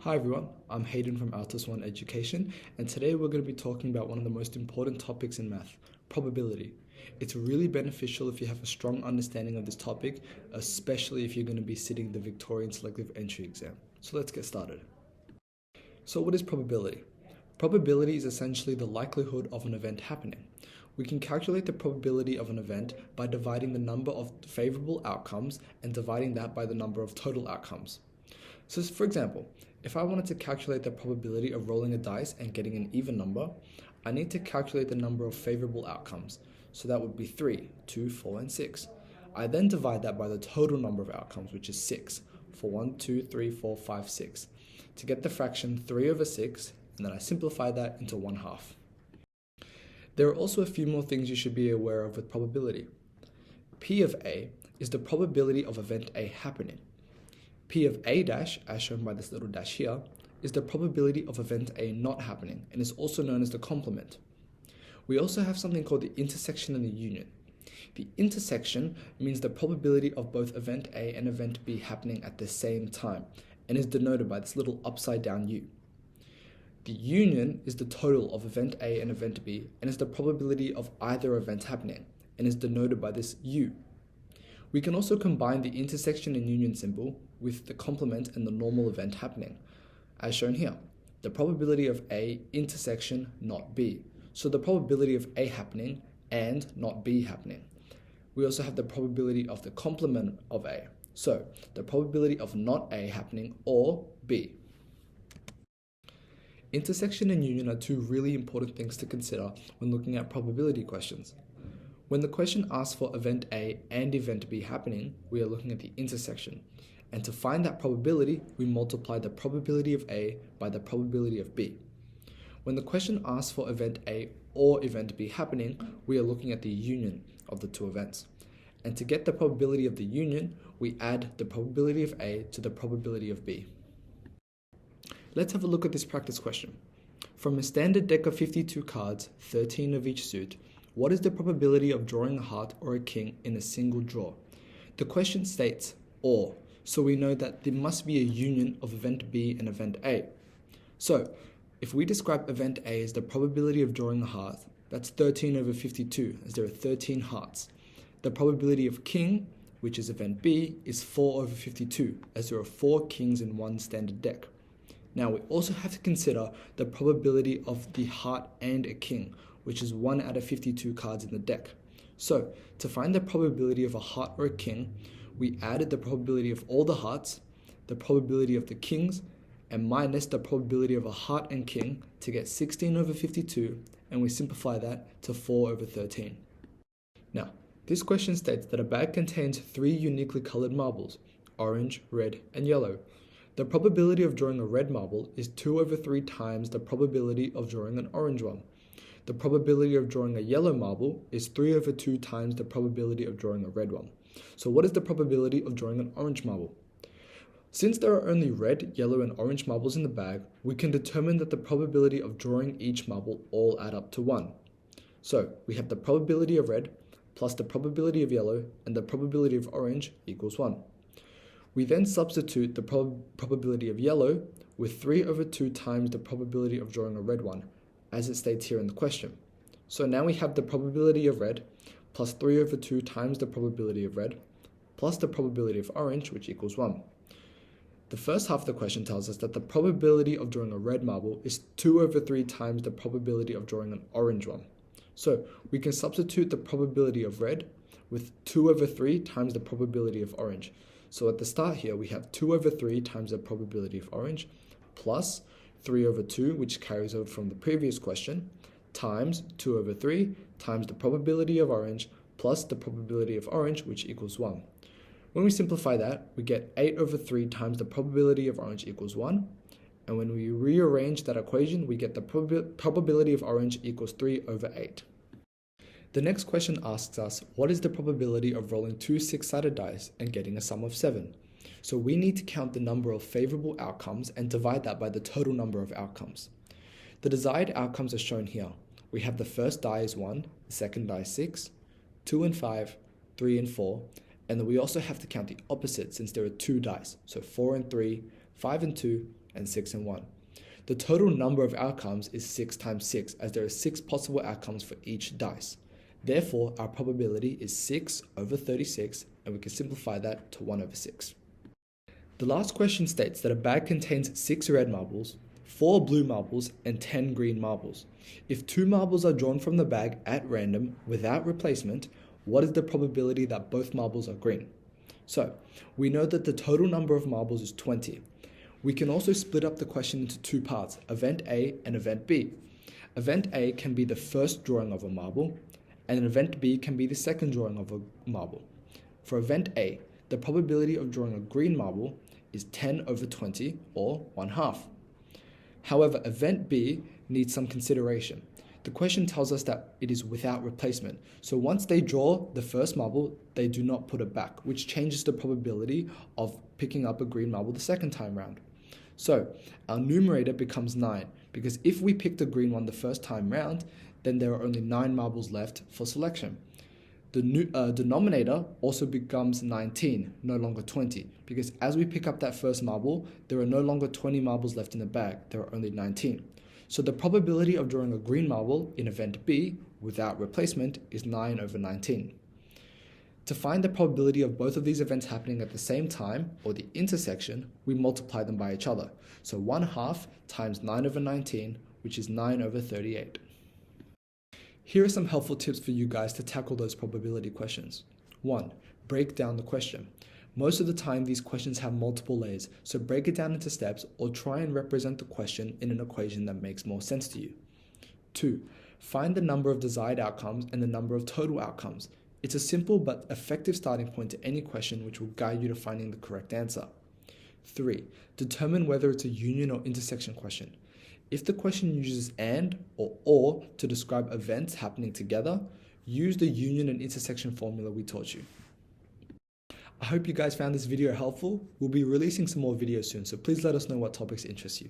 Hi everyone, I'm Hayden from Altus One Education, and today we're going to be talking about one of the most important topics in math, probability. It's really beneficial if you have a strong understanding of this topic, especially if you're going to be sitting the Victorian Selective entry exam. So let's get started. So what is probability? Probability is essentially the likelihood of an event happening. We can calculate the probability of an event by dividing the number of favorable outcomes and dividing that by the number of total outcomes. So for example, if I wanted to calculate the probability of rolling a dice and getting an even number, I need to calculate the number of favorable outcomes. So that would be 3, 2, 4, and 6. I then divide that by the total number of outcomes, which is 6, for 1, 2, 3, 4, 5, 6, to get the fraction 3 over 6, and then I simplify that into 1/2. There are also a few more things you should be aware of with probability. P of A is the probability of event A happening. P of A dash, as shown by this little dash here, is the probability of event A not happening and is also known as the complement. We also have something called the intersection and the union. The intersection means the probability of both event A and event B happening at the same time and is denoted by this little upside down U. The union is the total of event A and event B and is the probability of either event happening and is denoted by this U. We can also combine the intersection and union symbol with the complement and the normal event happening, as shown here. The probability of A intersection not B. So the probability of A happening and not B happening. We also have the probability of the complement of A. So the probability of not A happening or B. Intersection and union are two really important things to consider when looking at probability questions. When the question asks for event A and event B happening, we are looking at the intersection. And to find that probability, we multiply the probability of A by the probability of B. When the question asks for event A or event B happening, we are looking at the union of the two events. And to get the probability of the union, we add the probability of A to the probability of B. Let's have a look at this practice question. From a standard deck of 52 cards, 13 of each suit, what is the probability of drawing a heart or a king in a single draw? The question states or, so we know that there must be a union of event B and event A. So, if we describe event A as the probability of drawing a heart, that's 13 over 52, as there are 13 hearts. The probability of king, which is event B, is 4 over 52, as there are 4 kings in one standard deck. Now, we also have to consider the probability of the heart and a king, which is 1 out of 52 cards in the deck. So, to find the probability of a heart or a king, we added the probability of all the hearts, the probability of the kings, and minus the probability of a heart and king to get 16 over 52, and we simplify that to 4 over 13. Now, this question states that a bag contains 3 uniquely colored marbles, orange, red, and yellow. The probability of drawing a red marble is 2 over 3 times the probability of drawing an orange one. The probability of drawing a yellow marble is 3 over 2 times the probability of drawing a red one. So what is the probability of drawing an orange marble? Since there are only red, yellow, and orange marbles in the bag, we can determine that the probability of drawing each marble all add up to 1. So we have the probability of red plus the probability of yellow and the probability of orange equals 1. We then substitute the probability of yellow with 3 over 2 times the probability of drawing a red one, as it states here in the question. So now we have the probability of red plus 3 over 2 times the probability of red plus the probability of orange, which equals 1. The first half of the question tells us that the probability of drawing a red marble is 2 over 3 times the probability of drawing an orange one. So we can substitute the probability of red with 2 over 3 times the probability of orange. So at the start here, we have 2 over 3 times the probability of orange plus 3 over 2, which carries over from the previous question, times 2 over 3 times the probability of orange plus the probability of orange, which equals 1. When we simplify that, we get 8 over 3 times the probability of orange equals 1. And when we rearrange that equation, we get the probability of orange equals 3 over 8. The next question asks us, what is the probability of rolling 2 6-sided dice and getting a sum of 7? So we need to count the number of favorable outcomes and divide that by the total number of outcomes. The desired outcomes are shown here. We have the first die is 1, the second die is 6, 2 and 5, 3 and 4, and then we also have to count the opposite since there are 2 dice, so 4 and 3, 5 and 2, and 6 and 1. The total number of outcomes is 6 times 6, as there are 6 possible outcomes for each dice. Therefore, our probability is 6 over 36, and we can simplify that to 1 over 6. The last question states that a bag contains 6 red marbles, 4 blue marbles, and 10 green marbles. If 2 marbles are drawn from the bag at random without replacement, what is the probability that both marbles are green? So, we know that the total number of marbles is 20. We can also split up the question into 2 parts, event A and event B. Event A can be the first drawing of a marble, and event B can be the second drawing of a marble. For event A, the probability of drawing a green marble is 10 over 20, or 1/2. However, event B needs some consideration. The question tells us that it is without replacement, so once they draw the first marble, they do not put it back, which changes the probability of picking up a green marble the second time round. So, our numerator becomes 9, because if we picked a green one the first time round, then there are only 9 marbles left for selection. The denominator also becomes 19, no longer 20, because as we pick up that first marble, there are no longer 20 marbles left in the bag, there are only 19. So the probability of drawing a green marble in event B without replacement is 9 over 19. To find the probability of both of these events happening at the same time, or the intersection, we multiply them by each other. So 1/2 times 9 over 19, which is 9 over 38. Here are some helpful tips for you guys to tackle those probability questions. 1. Break down the question. Most of the time, these questions have multiple layers, so break it down into steps or try and represent the question in an equation that makes more sense to you. 2. Find the number of desired outcomes and the number of total outcomes. It's a simple but effective starting point to any question which will guide you to finding the correct answer. 3. Determine whether it's a union or intersection question. If the question uses and or to describe events happening together, use the union and intersection formula we taught you. I hope you guys found this video helpful. We'll be releasing some more videos soon, so please let us know what topics interest you.